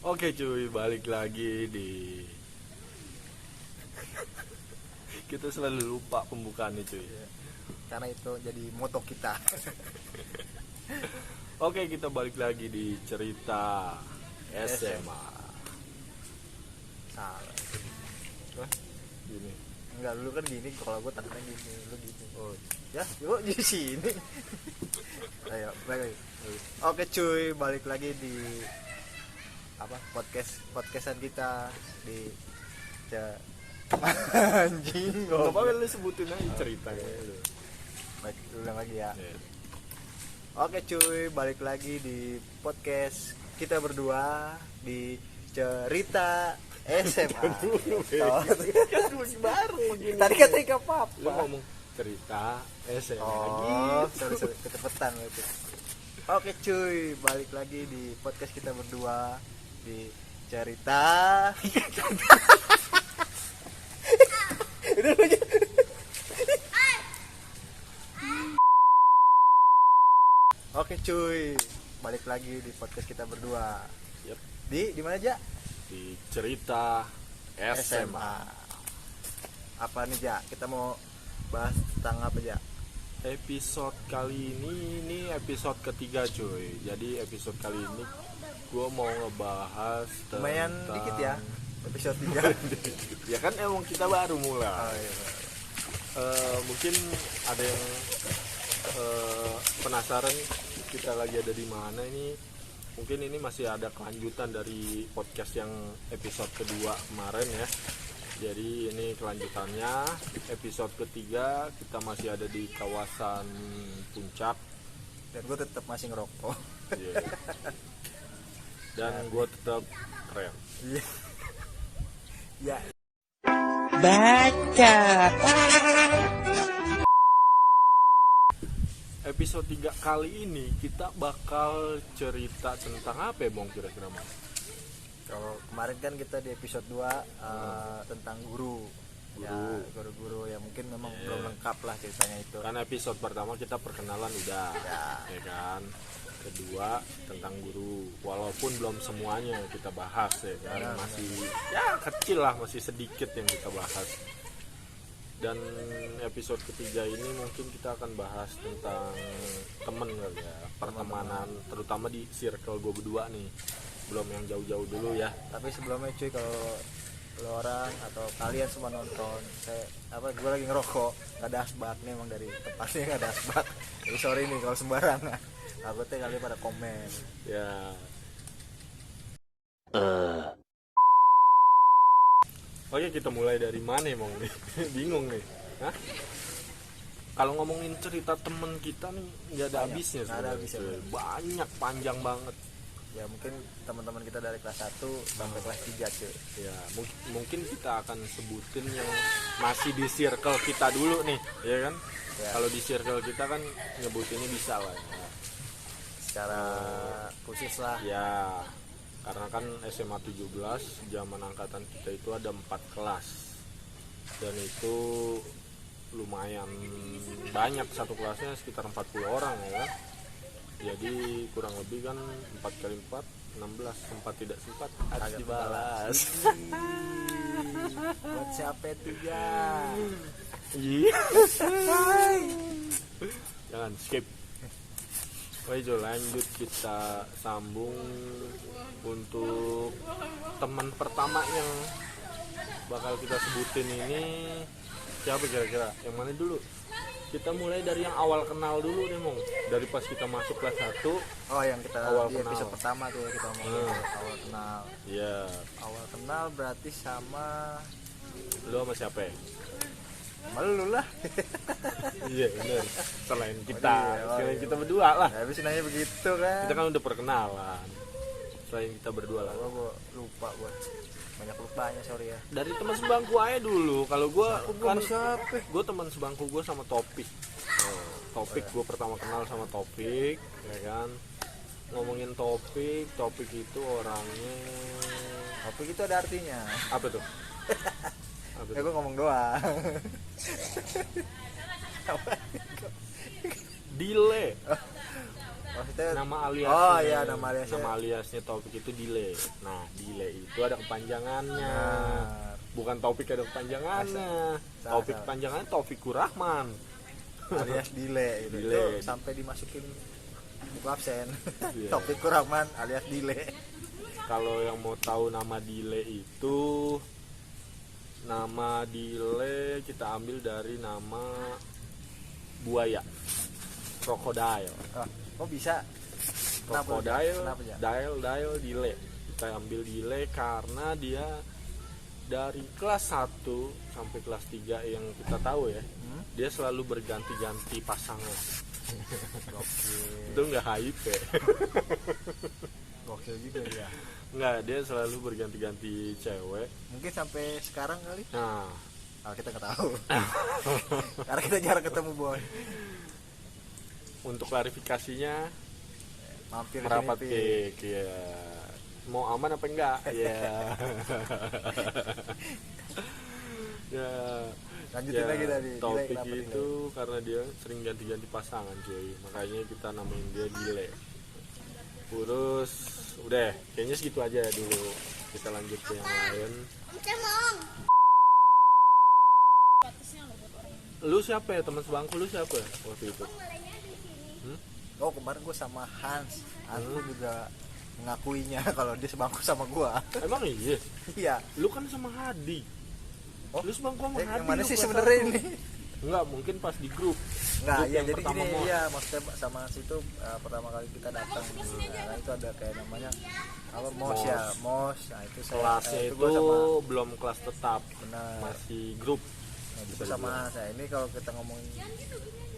Oke cuy, balik lagi di kita selalu lupa pembukaannya cuy. Karena itu jadi moto kita. Oke, kita balik lagi di cerita SMA. Salah. Wah, gini. Enggak, lu kan gini, kalau gue takutnya gini, lu gini. Oh, Ya, yuk di sini. Ayo, balik. Oke cuy, balik lagi di podcastan kita di anjing nggak goblok. apa-apa lu sebutin aja ceritanya lu. Baik, ulang lagi ya. Yeah. Oke cuy, balik lagi di podcast kita berdua di cerita SMA. Kan masih baru begini. Tadi katanya gak Lu apa-apa. ngomong cerita SMA Oh, lagi. sorry, kecepatan itu. Oke cuy, balik lagi di podcast kita berdua di cerita. Udah aja. Oke cuy, balik lagi di podcast kita berdua. Yep. Di mana aja? Di cerita SMA. Apa nih Ja? Kita mau bahas tentang apa Ja? Episode kali ini episode ketiga cuy. Jadi episode kali ini gue mau ngebahas Lumayan tentang dikit ya, episode 3. Ya kan emang kita baru mulai. Oh, iya. Mungkin ada yang penasaran kita lagi ada di mana ini. Mungkin ini masih ada kelanjutan dari podcast yang episode kedua kemarin ya. Jadi ini kelanjutannya, episode ketiga kita masih ada di kawasan Puncak. Dan gue tetap masih ngerokok. Yeah. Dan gue tetap keren. Iya. Ya. Baca. Episode 3 kali ini kita bakal cerita tentang apa ya Bang kira-kira Mas? Kalau kemarin kan kita di episode 2 tentang guru. Ya, guru-guru ya mungkin memang belum lengkap lah ceritanya itu. Karena episode pertama kita perkenalan udah, ya kan. Kedua tentang guru, walaupun belum semuanya kita bahas ya kan, masih ya kecil lah, masih sedikit yang kita bahas. Dan episode ketiga ini mungkin kita akan bahas tentang temen kali ya, pertemanan, terutama di circle gue berdua nih, belum yang jauh-jauh dulu ya. Tapi sebelumnya cuy, kalau lo orang atau kalian semua nonton, gue lagi ngerokok, gak ada asbak nih, emang dari tempatnya gak ada asbak. Jadi sorry nih kalau sembarangan. Aku teh kalian pada komen. Ya. Oke, kita mulai dari mana emang nih? Bingung nih. Hah? Kalau ngomongin cerita temen kita nih nggak ada habisnya Nggak ada sebenarnya. habisnya. Banyak, panjang banget. Ya mungkin teman-teman kita dari kelas 1 sampai kelas 3 cuy. Ya, mungkin kita akan sebutin yang masih di circle kita dulu nih, ya kan? Ya. Kalau di circle kita kan nyebutinnya bisa lah ya. Secara khusus lah. Ya, karena kan SMA 17 zaman angkatan kita itu ada 4 kelas. Dan itu lumayan banyak, satu kelasnya sekitar 40 orang ya kan. Jadi kurang lebih kan 4 kali 4 16, sempat tidak sempat harus Agak dibalas. Buat siapa itu ya? Iya. Jangan skip. Oke Jo, lanjut kita sambung untuk teman pertama yang bakal kita sebutin ini siapa kira-kira? Yang mana dulu? Kita mulai dari yang awal kenal dulu deh Mong. Dari pas kita masuk kelas 1. Oh, yang kita Awal di episode kenal. pertama tuh ya kita ngomongin awal kenal. Iya. Awal kenal berarti sama Lu sama siapa ya? lu lah. Iya bener. Selain kita, Oh, selain iya. kita berdua lah. Ya, habis nanya begitu kan. Kita kan udah perkenalan. Selain kita berdua lah. Gua lupa gua. Banyak lupanya, sorry ya. Dari teman sebangku aja dulu. Kalau gue kan siapa? gue teman sebangku gue sama Topik. Topik gue pertama kenal sama Topik, ya kan. Ngomongin Topik itu orangnya Topik itu ada artinya. apa tuh? Apa Ya tuh? gua ngomong doang. Dile. Oh, maksudnya nama aliasnya. Oh iya, nama aliasnya. Nama aliasnya Taufik itu Dile. Nah, Dile itu ada kepanjangannya. Bukan Taufik ada kepanjangannya. Taufik kepanjangannya Taufikur Rahman. Alias Dile gitu. Dile. Itu sampai dimasukin buku absen. Yeah. Taufikur Rahman alias Dile. Kalau yang mau tahu nama Dile itu, nama Dile kita ambil dari nama buaya, krokodil. Kok bisa? Krokodil, Kenapa ya? dial Dile. Kita ambil Dile karena dia dari kelas 1 sampai kelas 3 yang kita tahu ya, dia selalu berganti-ganti pasangan. Gokil. Itu nggak hype ya? Gokil juga dia. Nggak, dia selalu berganti-ganti cewek. Mungkin sampai sekarang kali. Nah, Kita nggak tahu. Karena kita jarang ketemu boy. untuk klarifikasinya, Mampir merapat sini, ke ya. Mau aman apa enggak? Ya. Ya. Lanjutin lagi tadi. Dile Taufik kenapa Dile? itu karena dia sering ganti-ganti pasangan cuy. Makanya kita namain dia Dile. Terus udah, kayaknya segitu aja dulu. Kita lanjut ke yang lain. Lu siapa ya, teman sebangku lu siapa waktu itu? Oh kemarin gue sama Hans. Hans pun juga mengakuinya kalau dia sebangku sama gue. Emang iya? Iya. Lu kan sama Hadi. Oh, Lu sebangku sama Hadi. yang mana lu sih kelas sebenarnya 1. ini? Enggak, mungkin pas di grup. Enggak, Grup ya yang jadi pertama gini mau. ya, maksudnya sama situ pertama kali kita datang, nah itu ada kayak namanya apa mos ya, mos. Nah itu saya Kelasnya itu itu gua sama belum kelas tetap, benar. masih grup. Nah, itu sama saya. Ini kalau kita ngomongin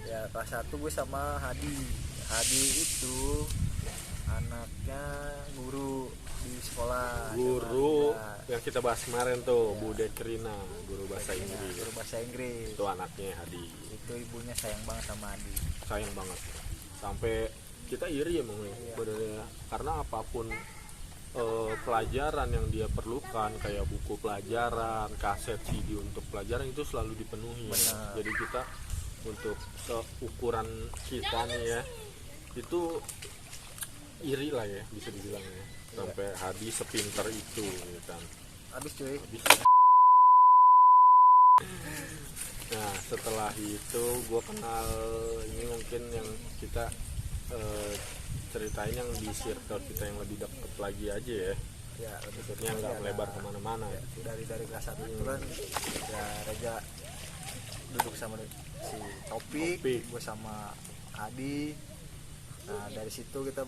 ya kelas 1 gue sama Hadi. Hadi itu anaknya guru di sekolah. Guru Nah, yang kita bahas kemarin tuh, Bu Dekrina, guru bahasa Inggris. guru bahasa Inggris. Itu anaknya Hadi. Itu ibunya sayang banget sama Hadi. Sayang banget. Sampai kita iri emang ya, sebenarnya. Karena apapun pelajaran yang dia perlukan, kayak buku pelajaran, kaset CD untuk pelajaran itu selalu dipenuhi. Benar. Jadi kita untuk ukuran kita nih ya, itu iri lah ya, bisa dibilang ya. Sampai Hadi sepinter itu gitu kan. Habis cuy. Nah setelah itu gue kenal, ini mungkin yang kita ceritain yang di circle kita yang lebih deket lagi aja ya, Ya, lebih maksudnya nggak melebar kemana-mana ya, gitu. dari kelas 1 itu kan ya Reja duduk sama si Topik. Gue sama Adi. Nah dari situ kita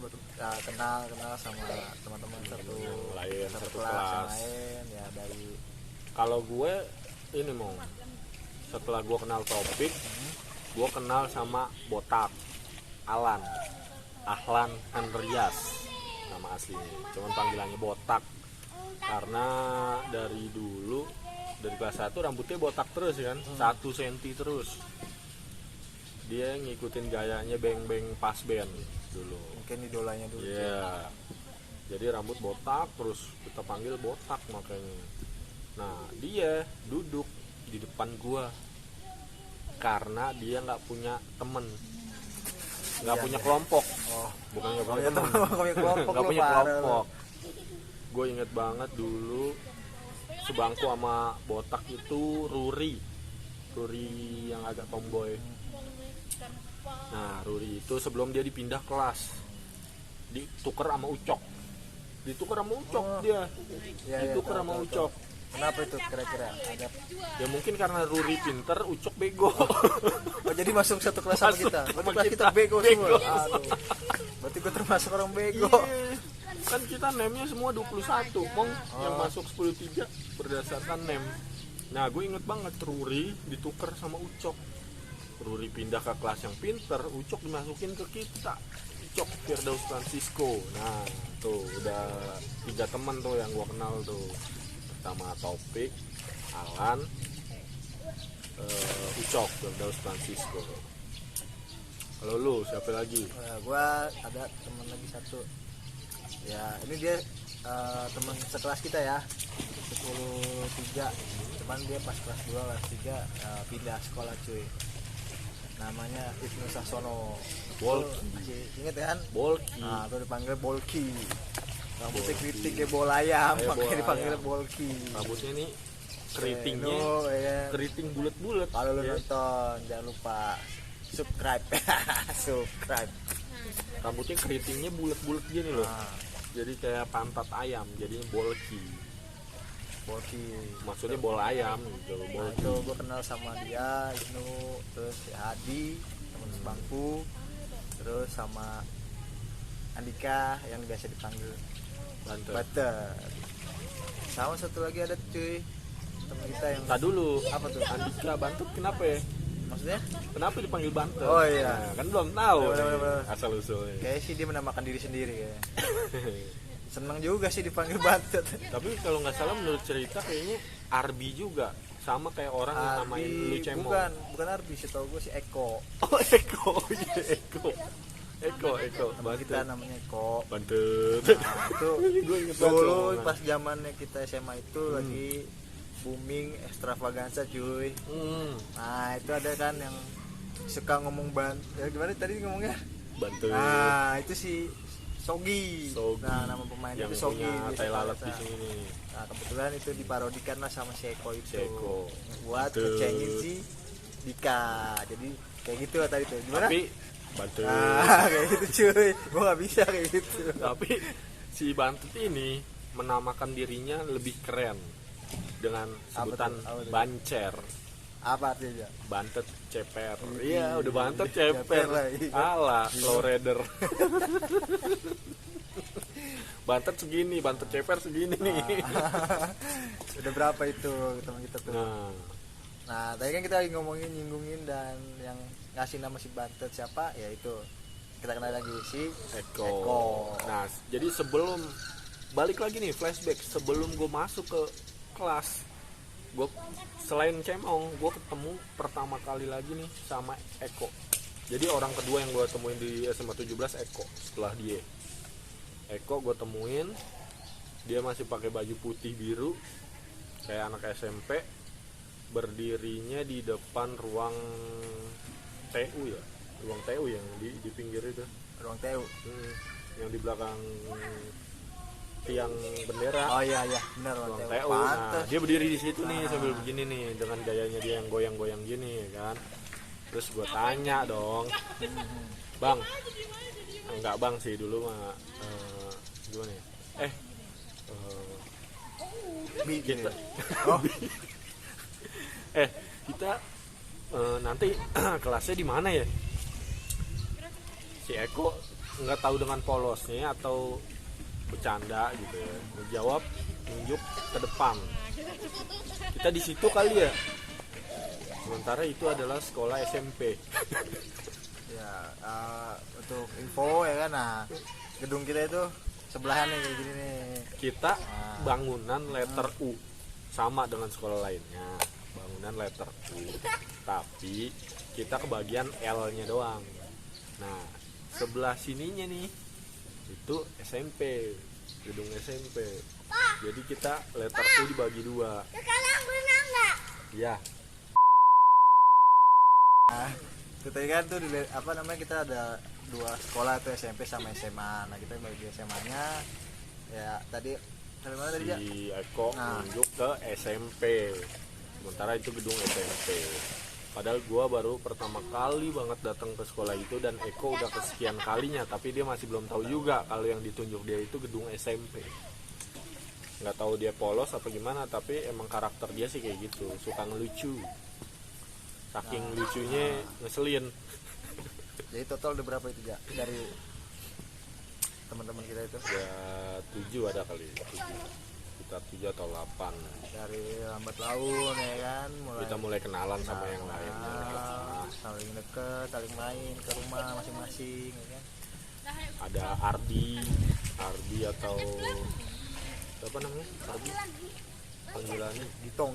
kenal sama teman-teman satu Yang lain, satu kelas yang kelas. lain ya. Dari Kalau gue ini mau, setelah gue kenal Topik, gue kenal sama Botak, Ahlan Andreas nama aslinya, cuman panggilannya Botak karena dari dulu, dari kelas 1 rambutnya botak terus kan, 1 senti terus. Dia ngikutin gayanya beng-beng pas band dulu. mungkin idolanya dulu. Iya. Jadi rambut botak terus kita panggil Botak makanya. Nah, dia duduk di depan gua karena dia nggak punya temen, nggak Iya, punya iya. kelompok. Oh, Bukan nggak punya punya temen, temen, punya kelompok nggak lu, punya parah kelompok. Gue inget banget dulu sebangku sama Botak itu Ruri yang agak tomboy. Nah Ruri itu sebelum dia dipindah kelas, ditukar sama Ucok. Oh. Dia Iya, ditukar tahu, sama tahu, Ucok. Kenapa itu kira-kira? Ada Ya mungkin karena Ruri pinter, Ucok bego. oh, jadi masuk satu kelas sama Masuk kita. sama Berarti kelas kita kita. bego Bego. semua. Aduh. Berarti gue termasuk orang bego. Iya. Kan kita nemnya semua 21 Mong, yang masuk 10-3 berdasarkan nem. Nah gue inget banget Ruri ditukar sama Ucok. Ruri pindah ke kelas yang pinter, Ucok dimasukin ke kita, Ucok Firdaus Francisco. Nah tuh udah 3 temen tuh yang gue kenal tuh. Pertama Topik, Alan, Ucok Firdaus Francisco. Kalau lu siapa lagi? Gue ada teman lagi satu. Ya ini dia teman sekelas kita ya, 10-3. Cuman dia pas kelas 2 kelas 3 pindah sekolah cuy. namanya Ibnu Sahsono. Bolki. Masih inget kan? Bolki. Nah, itu dipanggil Bolki. Rambutnya kritik kayak bola ayam, Kayak makanya bola dipanggil ayam. Bolki. Rambutnya nih keritingnya, ya. keriting bulat-bulat. Kalau lu ya. nonton jangan lupa subscribe. Subscribe. Rambutnya keritingnya bulat-bulat gini loh. Nah, Jadi kayak pantat ayam, jadinya bolki. Bolki. Maksudnya bola ayam gitu, Nah, bolki. itu gue kenal sama dia, Ibnu, terus si Hadi, teman sebangku, terus sama Andika yang biasa dipanggil Banten. Butter. Sama satu lagi ada cuy, teman kita yang Tak dulu. apa tuh? Andika Banten kenapa ya? Maksudnya? Kenapa dipanggil Banten? Oh, iya. Nah, kan belum tahu Bener-bener. asal usulnya. Kayaknya sih dia menamakan diri sendiri kayaknya. Seneng juga sih dipanggil Butter. Tapi kalau nggak salah menurut cerita kayaknya Arbi juga sama kayak orang yang namain lu Cemong. bukan Arbi, setahu gue si Eko. Oh Eko, iya Eko. Teman kita Banten. namanya Eko. Banten. Nah, itu Gue inget banget dulu omongan. pas zamannya kita SMA itu lagi booming extravaganza cuy. Nah itu ada kan yang suka ngomong ya gimana tadi ngomongnya? Banten. Nah itu si Sogi. Sogi. Nah nama pemainnya yang itu Sogi. punya di tai lalat di Extravaganza. sini nih. Nah kebetulan itu diparodikan lah sama si Eko itu. Si Eko. Buat Betul. ngecengin si Dika. Jadi kayak gitu lah tadi tuh. Gimana? Tapi Banten. Nah kayak gitu cuy. Gua nggak bisa kayak gitu. Tapi si Banten ini menamakan dirinya lebih keren dengan sebutan Apa tuh? bancer. Apa artinya? Bantet ceper. Iya, Iya, udah bantet ceper ceper. lah, iya. Alah, lowrider. Bantet segini, bantet ceper segini nih. Udah berapa itu teman kita tuh? Nah, Nah, tadi kan kita lagi ngomongin nyinggungin dan yang ngasih nama si Bantet siapa? Ya itu. Kita kenal lagi si Eko. Eko. Nah, jadi sebelum balik lagi nih flashback, sebelum gue masuk ke kelas, gue selain Cemong, gue ketemu pertama kali lagi nih sama Eko. Jadi orang kedua yang gue temuin di SMA 17 Eko. Setelah dia Eko gue temuin, dia masih pakai baju putih biru kayak anak SMP, berdirinya di depan ruang TU ya, ruang TU yang di pinggir itu. Ruang TU. Yang di belakang tiang bendera. Oh iya benar ruang Ruang TU. TU. Nah, Pantes. dia berdiri di situ nih sambil begini nih dengan gayanya dia yang goyang-goyang gini kan. Terus gue tanya dong, Bang, enggak Bang sih dulu mah gimana ya? Kita Oh, kita nanti kelasnya di mana ya? Si Eko nggak tahu dengan polosnya atau bercanda gitu ya. Menjawab nunjuk ke depan. Kita di situ kali ya. Sementara itu adalah sekolah SMP. ya untuk info ya kan. Nah, gedung kita itu sebelahan nih kayak gini nih. Kita bangunan letter U sama dengan sekolah lainnya. Bangunan letter U. Tapi kita kebagian L-nya doang. Nah, sebelah sininya nih itu SMP, gedung SMP. Jadi kita letter U dibagi dua. Sekarang berenang nggak? Ya, Itu tadi kan tuh apa namanya kita ada dua sekolah tuh SMP sama SMA. Nah kita bagi SMA-nya ya tadi dari mana tadi ya? si Eko Nah. nunjuk ke SMP. Sementara itu gedung SMP. Padahal gua baru pertama kali banget datang ke sekolah itu dan Eko udah kesekian kalinya, tapi dia masih belum tahu juga kalau yang ditunjuk dia itu gedung SMP. Nggak tahu dia polos apa gimana, tapi emang karakter dia sih kayak gitu, suka ngelucu. Saking lucunya ngeselin. Jadi total udah berapa itu ya dari teman-teman kita itu? Ya 7 ada kali, 7. Kita 7 atau 8. Dari lambat laun ya kan, Kita mulai kenalan sama yang lainnya. saling deket, saling main ke rumah masing-masing ya kan. Ada Ardi atau apa namanya? Ardi panggilannya. Gitong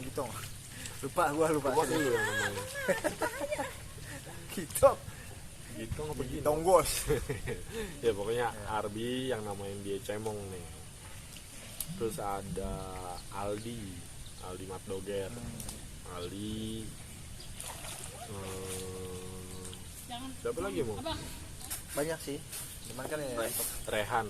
lupa Lupa dulu yang namanya. Gitong Gitu apa gitu? Gitong bos. Ya pokoknya Arbi yang namain dia Cemong nih. Terus ada Aldi Matdoger. Aldi Siapa lagi mau? banyak sih, cuman kan ya Rehan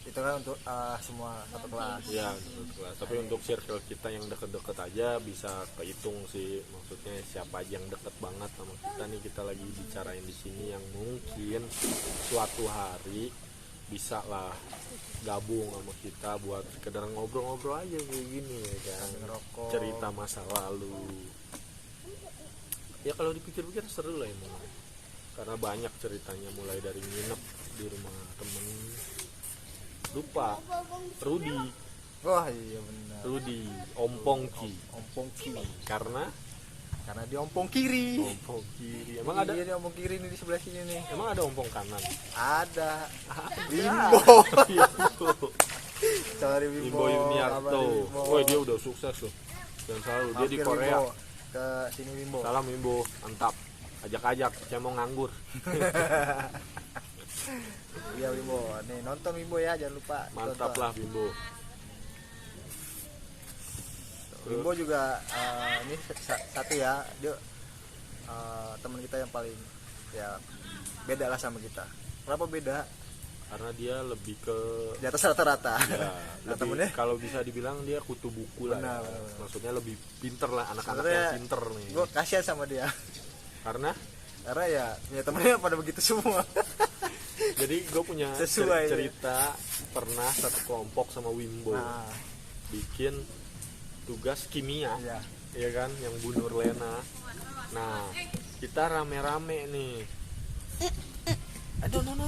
itu kan untuk semua satu kelas. ya menurut kelas. Tapi untuk circle kita yang deket-deket aja bisa kehitung sih, maksudnya siapa aja yang deket banget sama kita nih, kita lagi bicarain di sini yang mungkin suatu hari bisa lah gabung sama kita buat sekedar ngobrol-ngobrol aja kayak gini ya kan, Ngerokok. cerita masa lalu. Ya kalau dipikir-pikir seru lah emang, karena banyak ceritanya, mulai dari nginep di rumah temen, lupa Rudi Wah iya benar. Ompongki, Ompongki. karena Dia ompong kiri. ompong kiri. Emang ada, Iya, dia ompong kiri nih di sebelah sini nih. emang ada ompong kanan? Ada. Bimbo. Sorry Bimbo Bimbo. Yuniarto. Bimbo. Woi, dia udah sukses tuh. Dan selalu dia di Mampir, Korea. Bimbo. Ke sini Bimbo. Salam Bimbo, mantap. Ajak-ajak, saya mau nganggur. Iya Bimbo. Nih nonton Bimbo ya, jangan lupa. Mantap tonton. lah Bimbo. Bimbo juga ini satu ya, dia teman kita yang paling ya beda lah sama kita. Kenapa beda? Karena dia lebih ke Di atas rata-rata. ya, Nah, lebih, temennya? kalau bisa dibilang dia kutu buku lah. Benar, Ya. benar. Maksudnya lebih pinter lah, anak-anak Sebenarnya yang pinter nih. Gue kasihan sama dia. Karena Karena ya punya temennya pada begitu semua. jadi gue punya Sesuai, cerita pernah satu kelompok sama Wimbo Nah, bikin tugas kimia, iya. ya kan, yang Bu Nurlena. Nah, kita rame-rame nih. Aduh, no.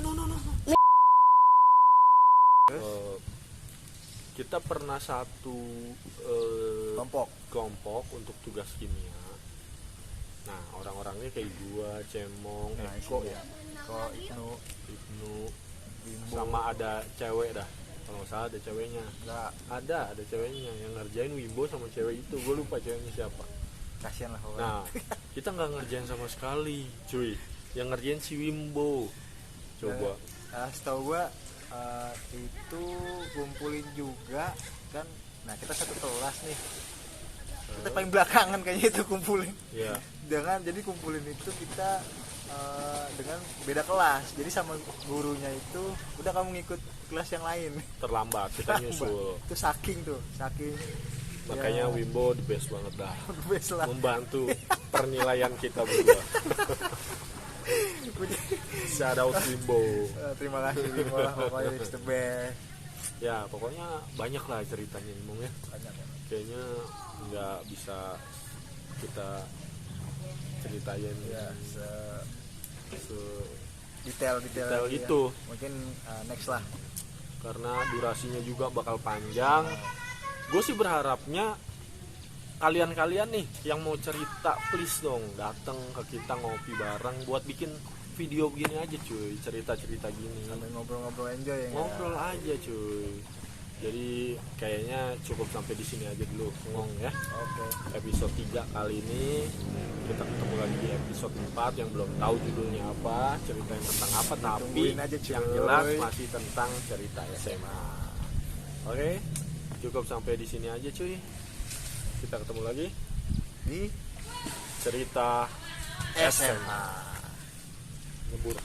Kita pernah satu kelompok untuk tugas kimia. Nah, orang-orangnya kayak gua, Cemong, Nah, Eko isinya. ya, Kok Ibnu, Bimbo sama ada cewek dah. Kalau nggak salah ada ceweknya. enggak Ada ceweknya yang ngerjain Wimbo sama cewek itu. Gue lupa ceweknya siapa. kasihan lah pokoknya. Nah, kita nggak ngerjain sama sekali, cuy. Yang ngerjain si Wimbo. Coba. Setahu gua itu kumpulin juga kan. Nah, kita satu kelas nih. Kita paling belakangan kayaknya itu kumpulin. Ya, Jadi kumpulin itu kita dengan beda kelas. Jadi sama gurunya itu udah kamu ngikut kelas yang lain. terlambat kita nyusul. Itu saking Makanya ya, Wimbo the best banget dah. best lah. Membantu pernilaian kita berdua. Shout out Wimbo. Terima kasih Bimbo lah, pokoknya it's the best. Ya, pokoknya banyak lah ceritanya Imong ya. Banyak ya. Kayaknya nggak bisa kita ceritain Ya, detail detail itu. Mungkin next lah. Karena durasinya juga bakal panjang. Gue sih berharapnya kalian-kalian nih yang mau cerita, please dong datang ke kita ngopi bareng buat bikin video begini aja cuy, cerita-cerita gini. Sampai ngobrol-ngobrol enjoy ya. Ngobrol aja cuy. Jadi kayaknya cukup sampai di sini aja dulu ngong ya. Oke. Episode 3 kali ini kita ketemu lagi di episode 4 yang belum tahu judulnya apa, ceritain tentang apa, tapi Tungguin aja, cuy. yang jelas masih tentang cerita SMA. Oke, cukup sampai di sini aja cuy. Kita ketemu lagi Di cerita SMA. Ngebur.